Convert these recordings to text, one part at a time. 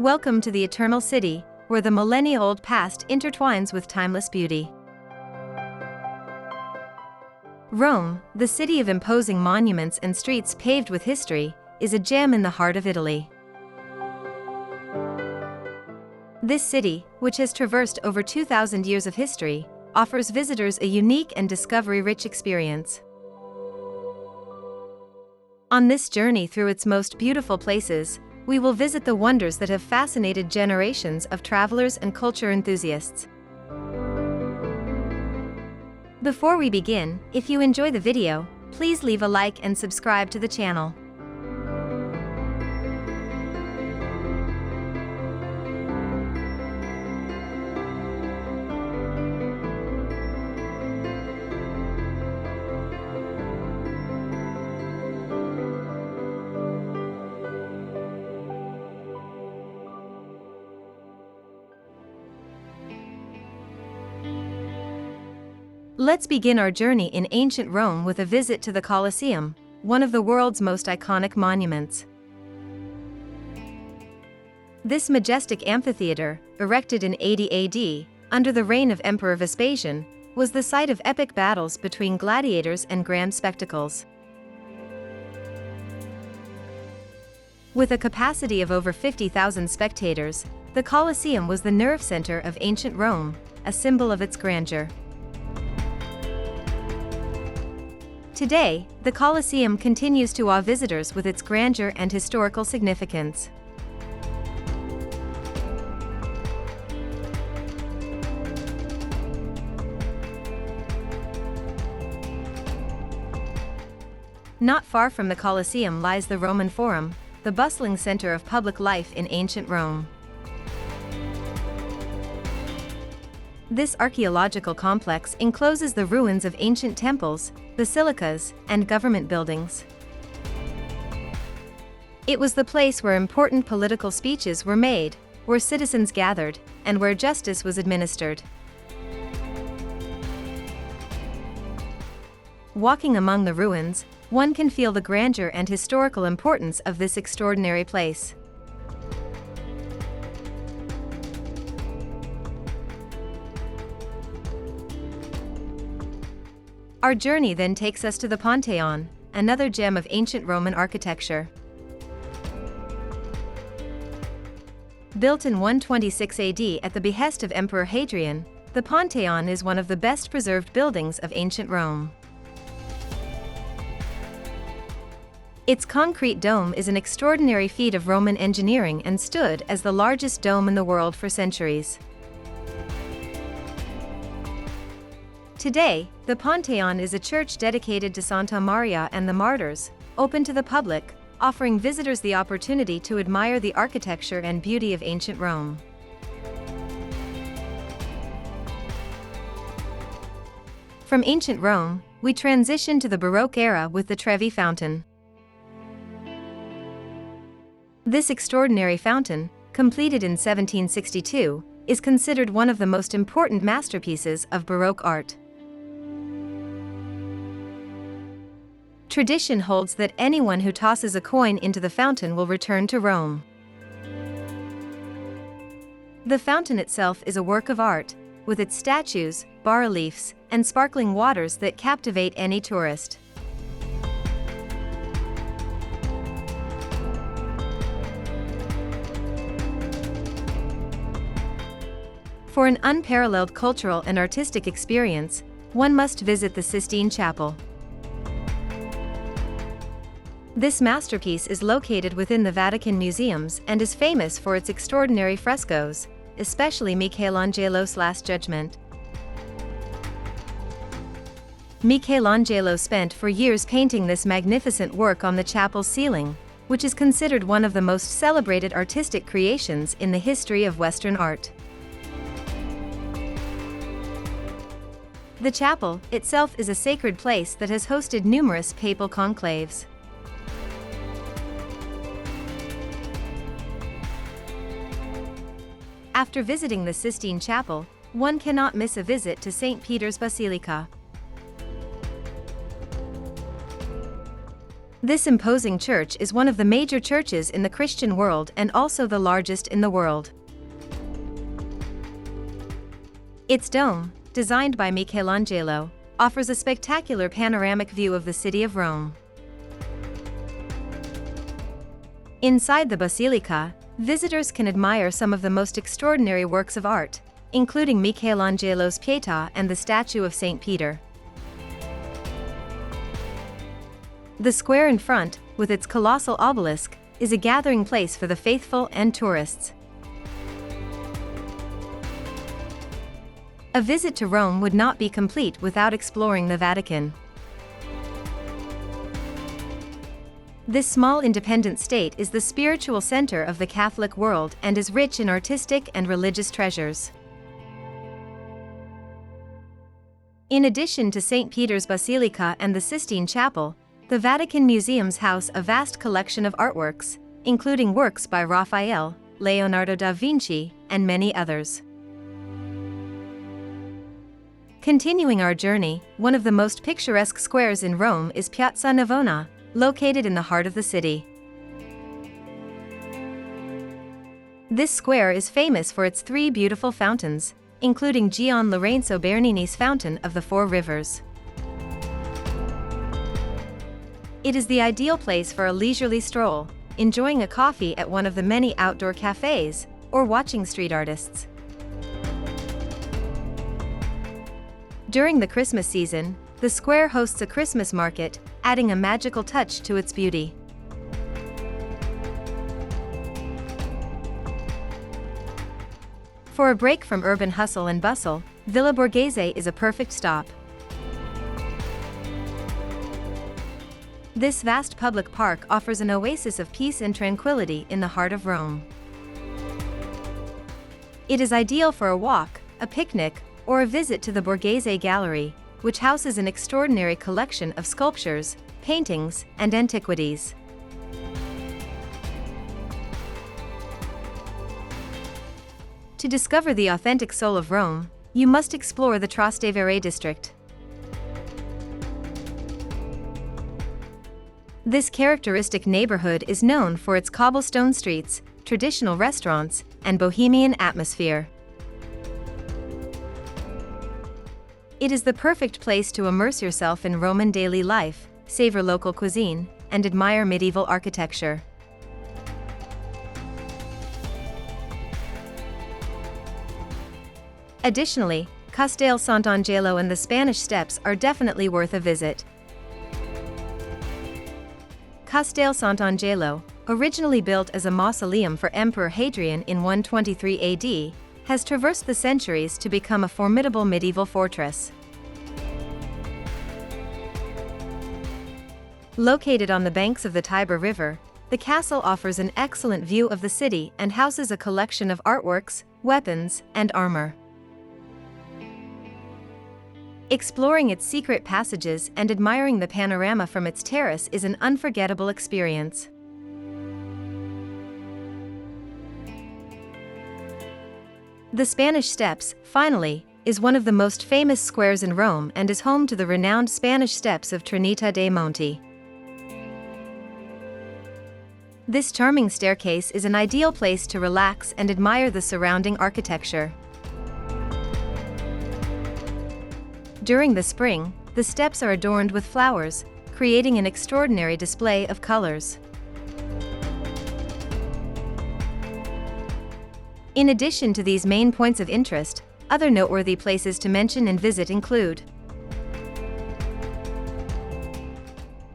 Welcome to the Eternal City, where the millennia-old past intertwines with timeless beauty. Rome, the city of imposing monuments and streets paved with history, is a gem in the heart of Italy. This city, which has traversed over 2,000 years of history, offers visitors a unique and discovery-rich experience. On this journey through its most beautiful places, we will visit the wonders that have fascinated generations of travelers and culture enthusiasts. Before we begin, if you enjoy the video, please leave a like and subscribe to the channel. Let's begin our journey in ancient Rome with a visit to the Colosseum, one of the world's most iconic monuments. This majestic amphitheater, erected in 80 AD, under the reign of Emperor Vespasian, was the site of epic battles between gladiators and grand spectacles. With a capacity of over 50,000 spectators, the Colosseum was the nerve center of ancient Rome, a symbol of its grandeur. Today, the Colosseum continues to awe visitors with its grandeur and historical significance. Not far from the Colosseum lies the Roman Forum, the bustling center of public life in ancient Rome. This archaeological complex encloses the ruins of ancient temples, basilicas, and government buildings. It was the place where important political speeches were made, where citizens gathered, and where justice was administered. Walking among the ruins, one can feel the grandeur and historical importance of this extraordinary place. Our journey then takes us to the Pantheon, another gem of ancient Roman architecture. Built in 126 AD at the behest of Emperor Hadrian, the Pantheon is one of the best preserved buildings of ancient Rome. Its concrete dome is an extraordinary feat of Roman engineering and stood as the largest dome in the world for centuries. Today, the Pantheon is a church dedicated to Santa Maria and the Martyrs, open to the public, offering visitors the opportunity to admire the architecture and beauty of ancient Rome. From ancient Rome, we transition to the Baroque era with the Trevi Fountain. This extraordinary fountain, completed in 1762, is considered one of the most important masterpieces of Baroque art. Tradition holds that anyone who tosses a coin into the fountain will return to Rome. The fountain itself is a work of art, with its statues, bas-reliefs, and sparkling waters that captivate any tourist. For an unparalleled cultural and artistic experience, one must visit the Sistine Chapel. This masterpiece is located within the Vatican Museums and is famous for its extraordinary frescoes, especially Michelangelo's Last Judgment. Michelangelo spent for years painting this magnificent work on the chapel's ceiling, which is considered one of the most celebrated artistic creations in the history of Western art. The chapel itself is a sacred place that has hosted numerous papal conclaves. After visiting the Sistine Chapel, one cannot miss a visit to St. Peter's Basilica. This imposing church is one of the major churches in the Christian world and also the largest in the world. Its dome, designed by Michelangelo, offers a spectacular panoramic view of the city of Rome. Inside the basilica, visitors can admire some of the most extraordinary works of art, including Michelangelo's Pietà and the statue of St. Peter. The square in front, with its colossal obelisk, is a gathering place for the faithful and tourists. A visit to Rome would not be complete without exploring the Vatican. This small independent state is the spiritual center of the Catholic world and is rich in artistic and religious treasures. In addition to St. Peter's Basilica and the Sistine Chapel, the Vatican Museums house a vast collection of artworks, including works by Raphael, Leonardo da Vinci, and many others. Continuing our journey, one of the most picturesque squares in Rome is Piazza Navona, located in the heart of the city. This square is famous for its three beautiful fountains, including Gian Lorenzo Bernini's Fountain of the Four Rivers. It is the ideal place for a leisurely stroll, enjoying a coffee at one of the many outdoor cafes, or watching street artists. During the Christmas season, the square hosts a Christmas market, adding a magical touch to its beauty. For a break from urban hustle and bustle, Villa Borghese is a perfect stop. This vast public park offers an oasis of peace and tranquility in the heart of Rome. It is ideal for a walk, a picnic, or a visit to the Borghese Gallery, which houses an extraordinary collection of sculptures, paintings, and antiquities. To discover the authentic soul of Rome, you must explore the Trastevere district. This characteristic neighborhood is known for its cobblestone streets, traditional restaurants, and bohemian atmosphere. It is the perfect place to immerse yourself in Roman daily life, savor local cuisine, and admire medieval architecture. Additionally, Castel Sant'Angelo and the Spanish Steps are definitely worth a visit. Castel Sant'Angelo, originally built as a mausoleum for Emperor Hadrian in 123 AD, has traversed the centuries to become a formidable medieval fortress. Located on the banks of the Tiber River, the castle offers an excellent view of the city and houses a collection of artworks, weapons, and armor. Exploring its secret passages and admiring the panorama from its terrace is an unforgettable experience. The Spanish Steps, finally, is one of the most famous squares in Rome and is home to the renowned Spanish Steps of Trinita dei Monti. This charming staircase is an ideal place to relax and admire the surrounding architecture. During the spring, the steps are adorned with flowers, creating an extraordinary display of colors. In addition to these main points of interest, other noteworthy places to mention and visit include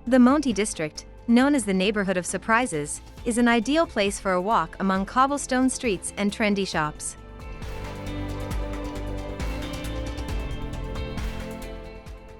the Monti district, known as the neighborhood of surprises, is an ideal place for a walk among cobblestone streets and trendy shops.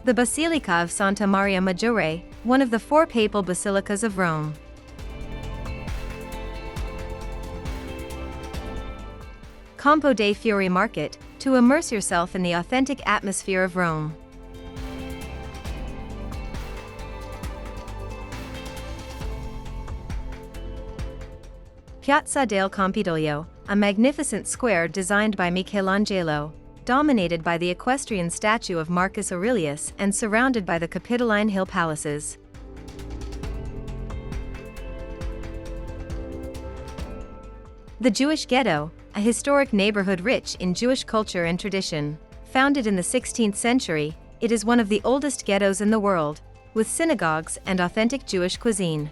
The Basilica of Santa Maria Maggiore, one of the four papal basilicas of Rome. Campo dei Fiori Market, to immerse yourself in the authentic atmosphere of Rome. Piazza del Campidoglio, a magnificent square designed by Michelangelo, dominated by the equestrian statue of Marcus Aurelius and surrounded by the Capitoline Hill palaces. The Jewish Ghetto, a historic neighborhood rich in Jewish culture and tradition. Founded in the 16th century, it is one of the oldest ghettos in the world, with synagogues and authentic Jewish cuisine.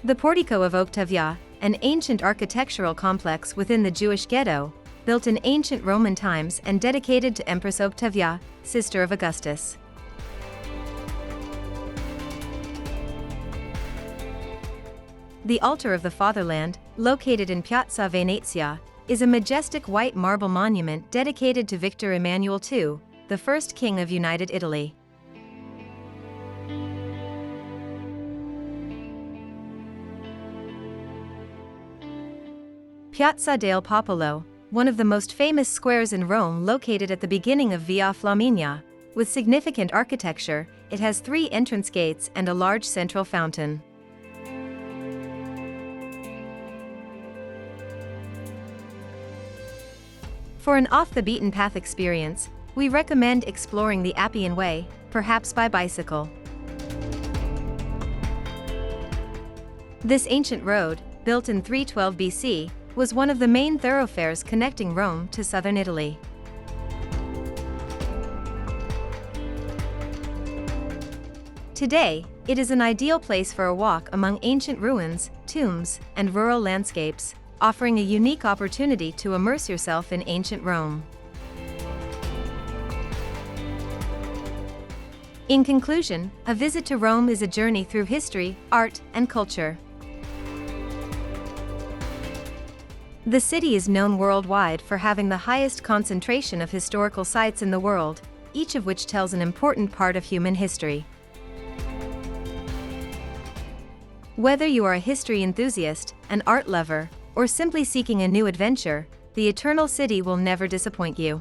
The Portico of Octavia, an ancient architectural complex within the Jewish Ghetto, built in ancient Roman times and dedicated to Empress Octavia, sister of Augustus. The Altar of the Fatherland, located in Piazza Venezia, is a majestic white marble monument dedicated to Victor Emmanuel II, the first king of United Italy. Piazza del Popolo, one of the most famous squares in Rome located at the beginning of Via Flaminia. With significant architecture, it has 3 entrance gates and a large central fountain. For an off-the-beaten-path experience, we recommend exploring the Appian Way, perhaps by bicycle. This ancient road, built in 312 BC, was one of the main thoroughfares connecting Rome to southern Italy. Today, it is an ideal place for a walk among ancient ruins, tombs, and rural landscapes, offering a unique opportunity to immerse yourself in ancient Rome. In conclusion, a visit to Rome is a journey through history, art, and culture. The city is known worldwide for having the highest concentration of historical sites in the world, each of which tells an important part of human history. Whether you are a history enthusiast, an art lover, or simply seeking a new adventure, the Eternal City will never disappoint you.